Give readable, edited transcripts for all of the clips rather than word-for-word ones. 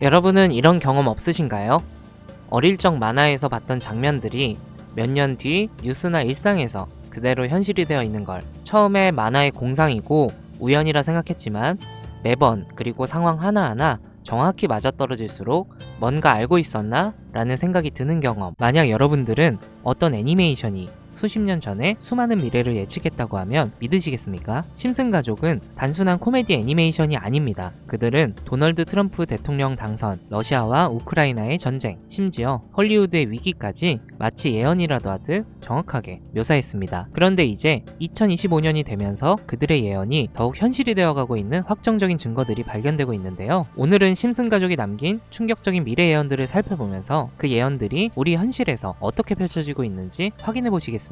여러분은 이런 경험 없으신가요? 어릴 적 만화에서 봤던 장면들이 몇 년 뒤 뉴스나 일상에서 그대로 현실이 되어 있는 걸 처음에 만화의 공상이고 우연이라 생각했지만 매번 그리고 상황 하나하나 정확히 맞아떨어질수록 뭔가 알고 있었나? 라는 생각이 드는 경험. 만약 여러분들은 어떤 애니메이션이 수십 년 전에 수많은 미래를 예측했다고 하면 믿으시겠습니까? 심슨 가족은 단순한 코미디 애니메이션이 아닙니다. 그들은 도널드 트럼프 대통령 당선, 러시아와 우크라이나의 전쟁, 심지어 헐리우드의 위기까지 마치 예언이라도 하듯 정확하게 묘사했습니다. 그런데 이제 2025년이 되면서 그들의 예언이 더욱 현실이 되어가고 있는 확정적인 증거들이 발견되고 있는데요. 오늘은 심슨 가족이 남긴 충격적인 미래 예언들을 살펴보면서 그 예언들이 우리 현실에서 어떻게 펼쳐지고 있는지 확인해 보시겠습니다.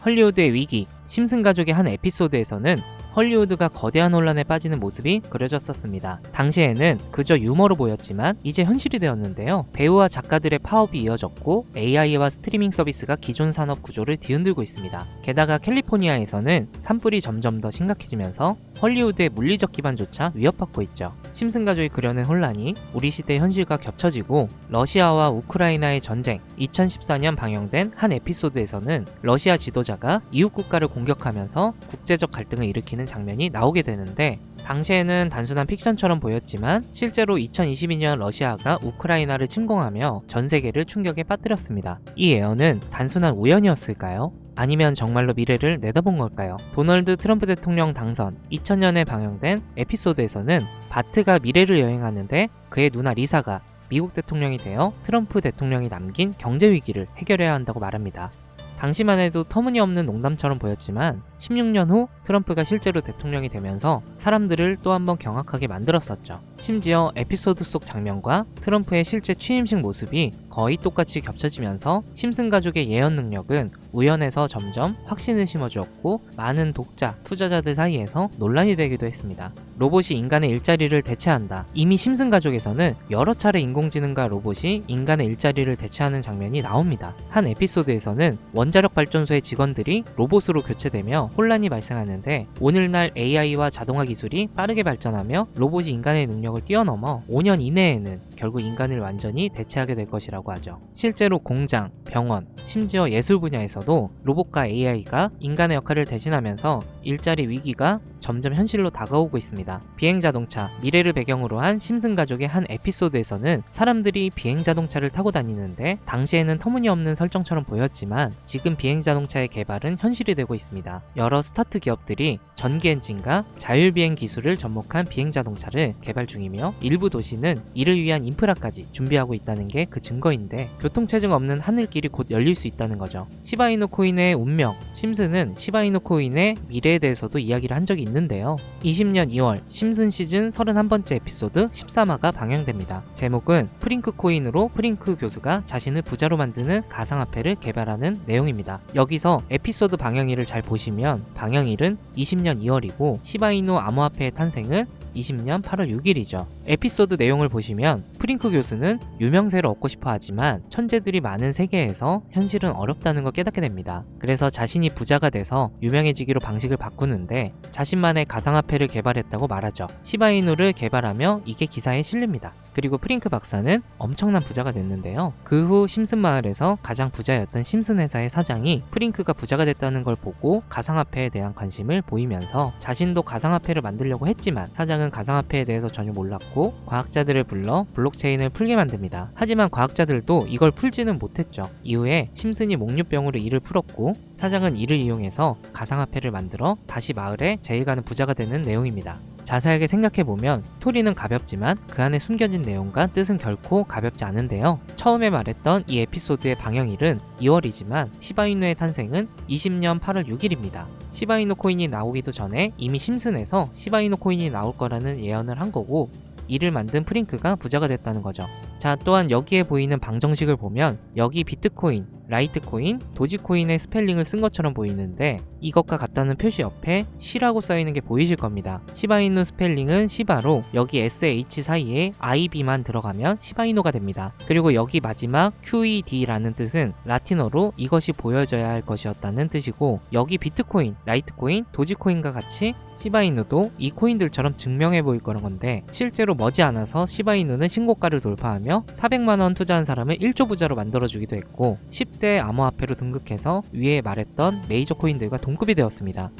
헐리우드의 위기, 심슨 가족의 한 에피소드에서는 헐리우드가 거대한 혼란에 빠지는 모습이 그려졌었습니다. 당시에는 그저 유머로 보였지만 이제 현실이 되었는데요. 배우와 작가들의 파업이 이어졌고 AI와 스트리밍 서비스가 기존 산업 구조를 뒤흔들고 있습니다. 게다가 캘리포니아에서는 산불이 점점 더 심각해지면서 헐리우드의 물리적 기반조차 위협받고 있죠. 심슨 가족이 그려낸 혼란이 우리 시대의 현실과 겹쳐지고 러시아와 우크라이나의 전쟁, 2014년 방영된 한 에피소드에서는 러시아 지도자가 이웃 국가를 공격하면서 국제적 갈등을 일으키는 장면이 나오게 되는데 당시에는 단순한 픽션처럼 보였지만 실제로 2022년 러시아가 우크라이나를 침공하며 전 세계를 충격에 빠뜨렸습니다. 이 예언은 단순한 우연이었을까요? 아니면 정말로 미래를 내다본 걸까요? 도널드 트럼프 대통령 당선 2000년에 방영된 에피소드에서는 바트가 미래를 여행하는데 그의 누나 리사가 미국 대통령이 되어 트럼프 대통령이 남긴 경제 위기를 해결해야 한다고 말합니다. 당시만 해도 터무니없는 농담처럼 보였지만 16년 후 트럼프가 실제로 대통령이 되면서 사람들을 또 한 번 경악하게 만들었었죠. 심지어 에피소드 속 장면과 트럼프의 실제 취임식 모습이 거의 똑같이 겹쳐지면서 심슨 가족의 예언 능력은 우연에서 점점 확신을 심어주었고 많은 독자, 투자자들 사이에서 논란이 되기도 했습니다. 로봇이 인간의 일자리를 대체한다. 이미 심슨 가족에서는 여러 차례 인공지능과 로봇이 인간의 일자리를 대체하는 장면이 나옵니다. 한 에피소드에서는 원자력 발전소의 직원들이 로봇으로 교체되며 혼란이 발생하는데 오늘날 AI와 자동화 기술이 빠르게 발전하며 로봇이 인간의 능력을 뛰어넘어 5년 이내에는 결국 인간을 완전히 대체하게 될 것이라고 하죠. 실제로 공장, 병원, 심지어 예술 분야에서도 로봇과 AI가 인간의 역할을 대신하면서 일자리 위기가 점점 현실로 다가오고 있습니다. 비행자동차, 미래를 배경으로 한 심슨 가족의 한 에피소드에서는 사람들이 비행자동차를 타고 다니는데 당시에는 터무니없는 설정처럼 보였지만 지금 비행자동차의 개발은 현실이 되고 있습니다. 여러 스타트 기업들이 전기 엔진과 자율비행 기술을 접목한 비행자동차를 개발 중이며 일부 도시는 이를 위한 인프라까지 준비하고 있다는 게 그 증거인데 교통체증 없는 하늘길이 곧 열릴 수 있다는 거죠. 시바이누 코인의 운명, 심슨은 시바이누 코인의 미래에 대해서도 이야기를 한 적이 있는데요. 20년 2월 심슨 시즌 31번째 에피소드 13화가 방영됩니다. 제목은 프링크 코인으로 프링크 교수가 자신을 부자로 만드는 가상화폐를 개발하는 내용입니다. 여기서 에피소드 방영일을 잘 보시면 방영일은 20년 2월이고 시바이누 암호화폐의 탄생은 20년 8월 6일이죠. 에피소드 내용을 보시면 프링크 교수는 유명세를 얻고 싶어 하지만 천재들이 많은 세계에서 현실은 어렵다는 걸 깨닫게 됩니다. 그래서 자신이 부자가 돼서 유명해지기로 방식을 바꾸는데 자신만의 가상화폐를 개발했다고 말하죠. 시바이누를 개발하며 이게 기사에 실립니다. 그리고 프링크 박사는 엄청난 부자가 됐는데요. 그 후 심슨 마을에서 가장 부자였던 심슨 회사의 사장이 프링크가 부자가 됐다는 걸 보고 가상화폐에 대한 관심을 보이면서 자신도 가상화폐를 만들려고 했지만 사장은 가상화폐에 대해서 전혀 몰랐고 과학자들을 불러 블록체인을 풀게 만듭니다. 하지만 과학자들도 이걸 풀지는 못했죠. 이후에 심슨이 목류병으로 이를 풀었고 사장은 이를 이용해서 가상화폐를 만들어 다시 마을에 제일 가는 부자가 되는 내용입니다. 자세하게 생각해보면 스토리는 가볍지만 그 안에 숨겨진 내용과 뜻은 결코 가볍지 않은데요. 처음에 말했던 이 에피소드의 방영일은 2월이지만 시바이누의 탄생은 20년 8월 6일입니다. 시바이누 코인이 나오기도 전에 이미 심슨에서 시바이누 코인이 나올 거라는 예언을 한 거고 이를 만든 프링크가 부자가 됐다는 거죠. 자, 또한 여기에 보이는 방정식을 보면 여기 비트코인, 라이트코인, 도지코인의 스펠링을 쓴 것처럼 보이는데 이것과 같다는 표시 옆에 C라고 써있는 게 보이실 겁니다. 시바이누 스펠링은 시바로 여기 SH 사이에 IB만 들어가면 시바이누가 됩니다. 그리고 여기 마지막 QED라는 뜻은 라틴어로 이것이 보여져야 할 것이었다는 뜻이고 여기 비트코인, 라이트코인, 도지코인과 같이 시바이누도 이 코인들처럼 증명해 보일 거란 건데 실제로 머지않아서 시바이누는 신고가를 돌파하며 400만원 투자한 사람을 1조 부자로 만들어주기도 했고 10대 암호화폐로 등극해서 위에 말했던 메이저 코인들과 동급이 되었습니다.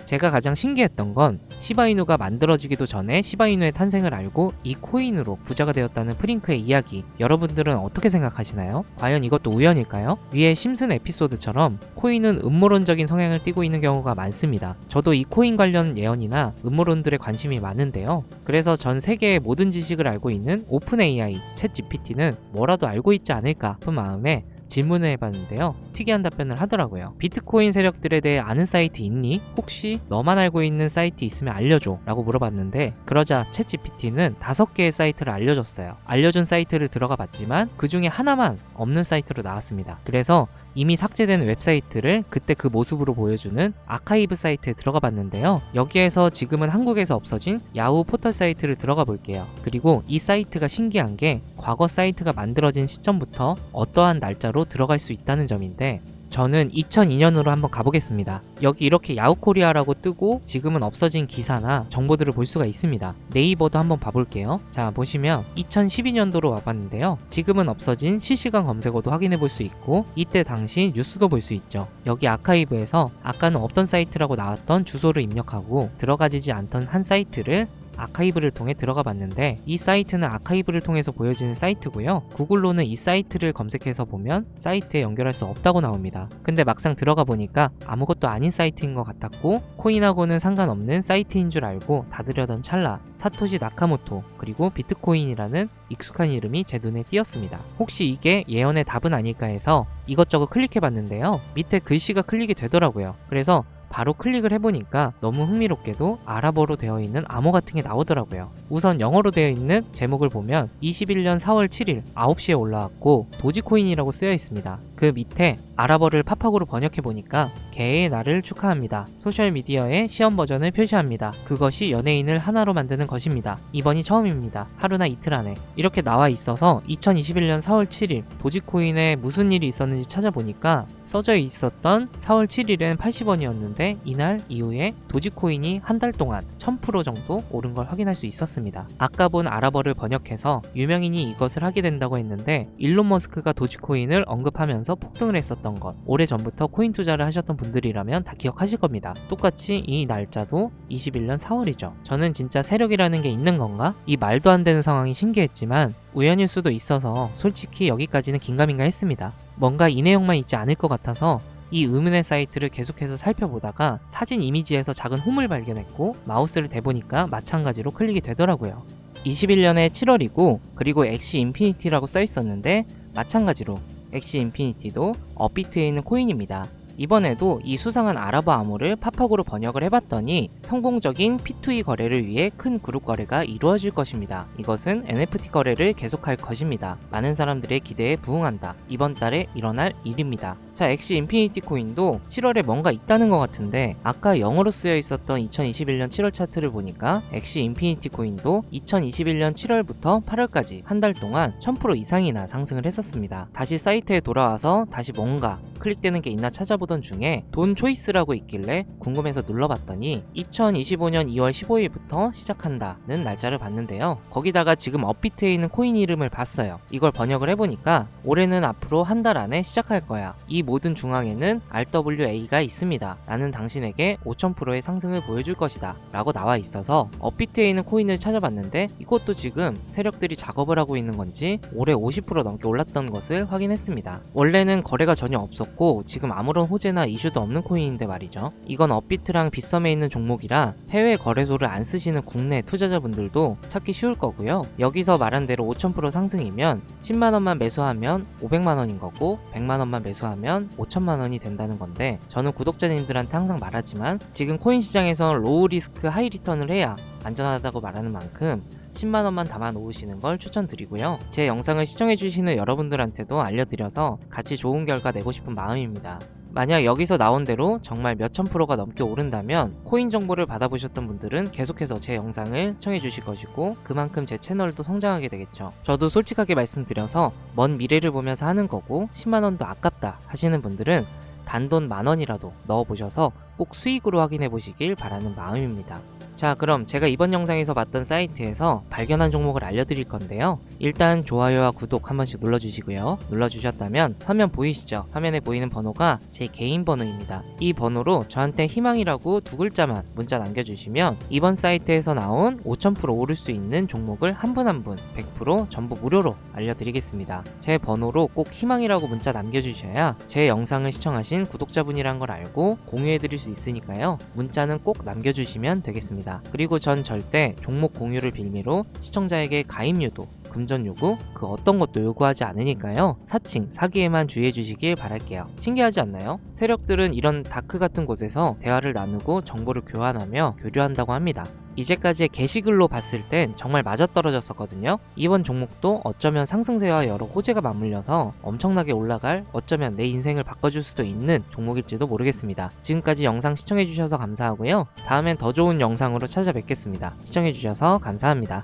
제가 가장 신기했던 건 시바이누가 만들어지기도 전에 시바이누의 탄생을 알고 이 코인으로 부자가 되었다는 프링크의 이야기, 여러분들은 어떻게 생각하시나요? 과연 이것도 우연일까요? 위의 심슨 에피소드처럼 코인은 음모론적인 성향을 띠고 있는 경우가 많습니다. 저도 이 코인 관련 예언이나 음모론들에 관심이 많은데요. 그래서 전 세계의 모든 지식을 알고 있는 오픈 AI, 챗 GPT는 뭐라도 알고 있지 않을까 싶은 마음에 질문을 해봤는데요. 특이한 답변을 하더라고요. 비트코인 세력들에 대해 아는 사이트 있니? 혹시 너만 알고 있는 사이트 있으면 알려줘 라고 물어봤는데 그러자 챗 GPT는 5개의 사이트를 알려줬어요. 알려준 사이트를 들어가 봤지만 그 중에 하나만 없는 사이트로 나왔습니다. 그래서 이미 삭제된 웹사이트를 그때 그 모습으로 보여주는 아카이브 사이트에 들어가 봤는데요. 여기에서 지금은 한국에서 없어진 야후 포털 사이트를 들어가 볼게요. 그리고 이 사이트가 신기한 게 과거 사이트가 만들어진 시점부터 어떠한 날짜로 들어갈 수 있다는 점인데 저는 2002년으로 한번 가보겠습니다. 여기 이렇게 야후코리아라고 뜨고 지금은 없어진 기사나 정보들을 볼 수가 있습니다. 네이버도 한번 봐볼게요. 자, 보시면 2012년도로 와봤는데요. 지금은 없어진 실시간 검색어도 확인해 볼 수 있고 이때 당시 뉴스도 볼 수 있죠. 여기 아카이브에서 아까는 없던 사이트라고 나왔던 주소를 입력하고 들어가지지 않던 한 사이트를 아카이브를 통해 들어가 봤는데 이 사이트는 아카이브를 통해서 보여지는 사이트고요. 구글로는 이 사이트를 검색해서 보면 사이트에 연결할 수 없다고 나옵니다. 근데 막상 들어가 보니까 아무것도 아닌 사이트인 것 같았고 코인하고는 상관없는 사이트인 줄 알고 닫으려던 찰나 사토시 나카모토 그리고 비트코인이라는 익숙한 이름이 제 눈에 띄었습니다. 혹시 이게 예언의 답은 아닐까 해서 이것저것 클릭해 봤는데요. 밑에 글씨가 클릭이 되더라고요. 그래서 바로 클릭을 해보니까 너무 흥미롭게도 아랍어로 되어 있는 암호 같은 게 나오더라고요. 우선 영어로 되어 있는 제목을 보면 21년 4월 7일 9시에 올라왔고 도지코인이라고 쓰여 있습니다. 그 밑에 아랍어를 팝하고로 번역해보니까 개의 날을 축하합니다. 소셜미디어에 시험 버전을 표시합니다. 그것이 연예인을 하나로 만드는 것입니다. 이번이 처음입니다. 하루나 이틀 안에. 이렇게 나와 있어서 2021년 4월 7일 도지코인에 무슨 일이 있었는지 찾아보니까 써져 있었던 4월 7일엔 80원이었는데 이날 이후에 도지코인이 한 달 동안 1000% 정도 오른 걸 확인할 수 있었습니다. 아까 본 아랍어를 번역해서 유명인이 이것을 하게 된다고 했는데 일론 머스크가 도지코인을 언급하면서 폭등을 했었던 것 오래전부터 코인 투자를 하셨던 분들이라면 다 기억하실 겁니다. 똑같이 이 날짜도 21년 4월이죠. 저는 진짜 세력이라는 게 있는 건가? 이 말도 안 되는 상황이 신기했지만 우연일 수도 있어서 솔직히 여기까지는 긴가민가 했습니다. 뭔가 이 내용만 있지 않을 것 같아서 이 의문의 사이트를 계속해서 살펴보다가 사진 이미지에서 작은 홈을 발견했고 마우스를 대보니까 마찬가지로 클릭이 되더라고요. 21년에 7월이고 그리고 엑시 인피니티라고 써 있었는데 마찬가지로 엑시 인피니티도 업비트에 있는 코인입니다. 이번에도 이 수상한 아랍어 암호를 팝하고로 번역을 해봤더니 성공적인 P2E 거래를 위해 큰 그룹 거래가 이루어질 것입니다. 이것은 NFT 거래를 계속할 것입니다. 많은 사람들의 기대에 부응한다. 이번 달에 일어날 일입니다. 자, 엑시 인피니티 코인도 7월에 뭔가 있다는 것 같은데 아까 영어로 쓰여 있었던 2021년 7월 차트를 보니까 엑시 인피니티 코인도 2021년 7월부터 8월까지 한 달 동안 1000% 이상이나 상승을 했었습니다. 다시 사이트에 돌아와서 다시 뭔가 클릭되는 게 있나 찾아보던 중에 돈 초이스라고 있길래 궁금해서 눌러봤더니 2025년 2월 15일부터 시작한다는 날짜를 봤는데요. 거기다가 지금 업비트에 있는 코인 이름을 봤어요. 이걸 번역을 해보니까 올해는 앞으로 한 달 안에 시작할 거야. 이 모든 중앙에는 RWA가 있습니다. 나는 당신에게 5000%의 상승을 보여줄 것이다 라고 나와 있어서 업비트에 있는 코인을 찾아봤는데 이것도 지금 세력들이 작업을 하고 있는 건지 올해 50% 넘게 올랐던 것을 확인했습니다. 원래는 거래가 전혀 없었고 지금 아무런 호재나 이슈도 없는 코인인데 말이죠. 이건 업비트랑 빗썸에 있는 종목이라 해외 거래소를 안 쓰시는 국내 투자자분들도 찾기 쉬울 거고요. 여기서 말한 대로 5000% 상승이면 10만원만 매수하면 500만원인 거고 100만원만 매수하면 5천만원이 된다는 건데 저는 구독자님들한테 항상 말하지만 지금 코인 시장에서 로우 리스크 하이 리턴을 해야 안전하다고 말하는 만큼 10만원만 담아 놓으시는 걸 추천드리고요. 제 영상을 시청해주시는 여러분들한테도 알려드려서 같이 좋은 결과 내고 싶은 마음입니다. 만약 여기서 나온 대로 정말 몇천 프로가 넘게 오른다면 코인 정보를 받아보셨던 분들은 계속해서 제 영상을 시청해 주실 것이고 그만큼 제 채널도 성장하게 되겠죠. 저도 솔직하게 말씀드려서 먼 미래를 보면서 하는 거고 10만원도 아깝다 하시는 분들은 단돈 10,000원이라도 넣어보셔서 꼭 수익으로 확인해 보시길 바라는 마음입니다. 자, 그럼 제가 이번 영상에서 봤던 사이트에서 발견한 종목을 알려드릴 건데요. 일단 좋아요와 구독 한 번씩 눌러주시고요. 눌러주셨다면 화면 보이시죠? 화면에 보이는 번호가 제 개인 번호입니다. 이 번호로 저한테 희망이라고 2글자만 문자 남겨주시면 이번 사이트에서 나온 5000% 오를 수 있는 종목을 한 분 한 분 100% 전부 무료로 알려드리겠습니다. 제 번호로 꼭 희망이라고 문자 남겨주셔야 제 영상을 시청하신 구독자분이란 걸 알고 공유해드릴 수 있으니까요. 문자는 꼭 남겨주시면 되겠습니다. 그리고 전 절대 종목 공유를 빌미로 시청자에게 가입 유도, 금전 요구, 그 어떤 것도 요구하지 않으니까요. 사칭, 사기에만 주의해 주시길 바랄게요. 신기하지 않나요? 세력들은 이런 다크 같은 곳에서 대화를 나누고 정보를 교환하며 교류한다고 합니다. 이제까지의 게시글로 봤을 땐 정말 맞아떨어졌었거든요. 이번 종목도 어쩌면 상승세와 여러 호재가 맞물려서 엄청나게 올라갈, 어쩌면 내 인생을 바꿔줄 수도 있는 종목일지도 모르겠습니다. 지금까지 영상 시청해주셔서 감사하고요. 다음엔 더 좋은 영상으로 찾아뵙겠습니다. 시청해주셔서 감사합니다.